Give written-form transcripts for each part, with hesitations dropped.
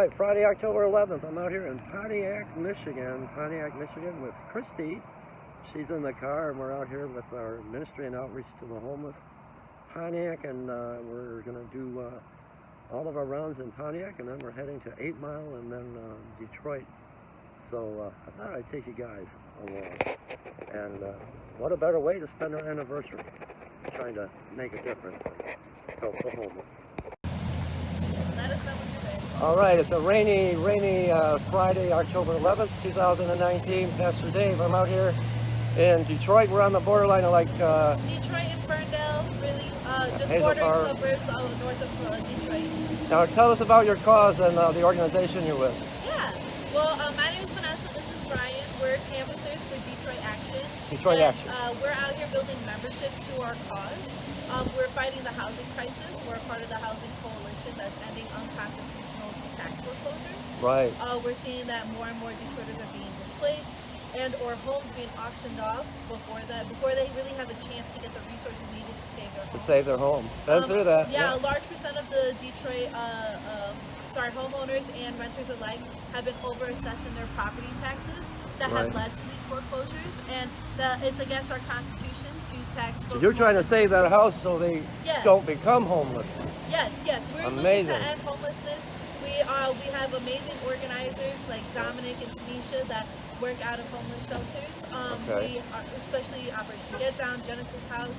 right, Friday, October 11th. I'm out here in Pontiac, Michigan with Christy. She's in the car, and we're out here with our ministry and outreach to the homeless. Pontiac, and we're going to do all of our rounds in Pontiac, and then we're heading to 8 Mile and then Detroit. So I thought I'd take you guys along. And what a better way to spend our anniversary, trying to make a difference and help the homeless. Let us know when you're ready. All right, it's a rainy Friday, October 11th, 2019. Pastor Dave, I'm out here in Detroit. We're on the borderline of like... Detroit and Ferndale, really, just bordering suburbs north of Detroit. Now tell us about your cause and the organization you're with. Yeah, well, my name is Vanessa, this is Brian. We're canvassers for Detroit Action. Detroit Action. We're out here building membership to our cause. We're fighting the housing crisis. We're part of the housing coalition that's ending unconstitutional tax foreclosures. Right. We're seeing that more and more Detroiters are being displaced and or homes being auctioned off before they really have a chance to get the resources needed to save their homes. To save their home. Been through that. Yeah, a large percent of the Detroit homeowners and renters alike have been overassessing their property taxes that have led to these foreclosures, and it's against our constitution to tax folks. You're trying to save that house so they don't become homeless. Yes. We're looking to end homelessness. We have amazing organizers like Dominic and Tanisha that work out of homeless shelters. We are, especially Operation Get Down, Genesis House.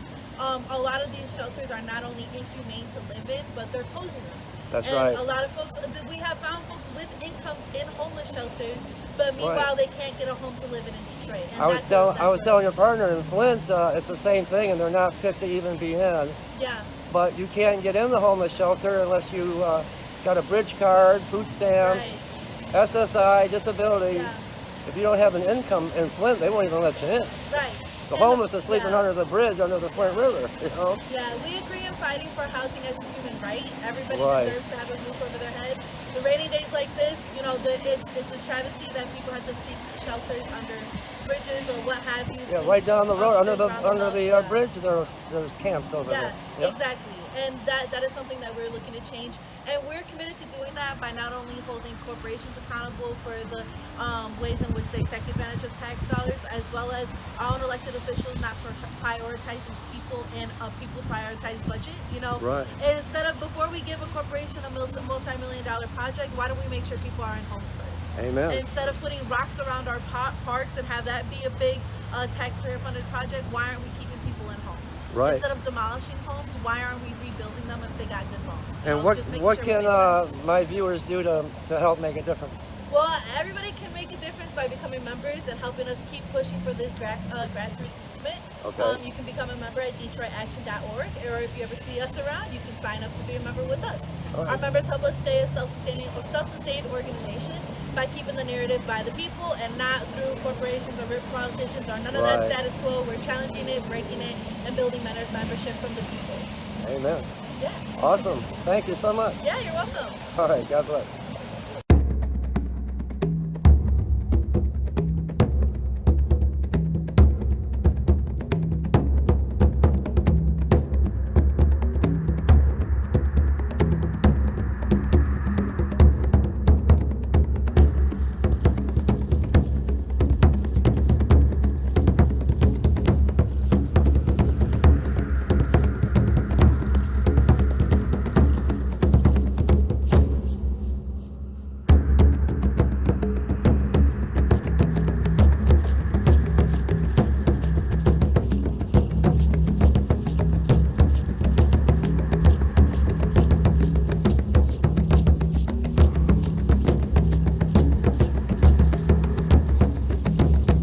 A lot of these shelters are not only inhumane to live in, but they're closing them. That's right. A lot of folks, we have found folks with incomes in homeless shelters, but meanwhile they can't get a home to live in Detroit. And I was telling your partner in Flint, it's the same thing, and they're not fit to even be in. Yeah. But you can't get in the homeless shelter unless you got a bridge card, food stamps, SSI, disability. Yeah. If you don't have an income in Flint, they won't even let you in. Right. The homeless are sleeping under the bridge under the Flint River, you know? Yeah, we agree in fighting for housing as a human right. Everybody deserves to have a roof over their head. The rainy days like this, you know, it's a travesty that people have to seek shelters under bridges or what have you. Yeah, right down the road, under the bridge, there's camps over there. Yeah, exactly. And that is something that we're looking to change. And we're committed to doing that by not only holding corporations accountable for the ways in which they take advantage of tax dollars, as well as our own elected officials not prioritizing people in a people prioritized budget. You know, and instead of, before we give a corporation a multi-million-dollar project, why don't we make sure people are in homes first? Amen. And instead of putting rocks around our parks and have that be a big taxpayer-funded project, why aren't we keeping people in homes? Right. Instead of demolishing homes, why aren't we rebuilding them if they got good homes? And what can my viewers do to help make a difference? Well, everybody can make a difference by becoming members and helping us keep pushing for this grassroots movement. Okay. You can become a member at DetroitAction.org, or if you ever see us around, you can sign up to be a member with us. Right. Our members help us stay a self-sustained organization by keeping the narrative by the people and not through corporations or rich politicians or none of that status quo. We're challenging it, breaking it, and building membership from the people. Amen. Yeah. Awesome. Thank you so much. Yeah, you're welcome. All right. God bless.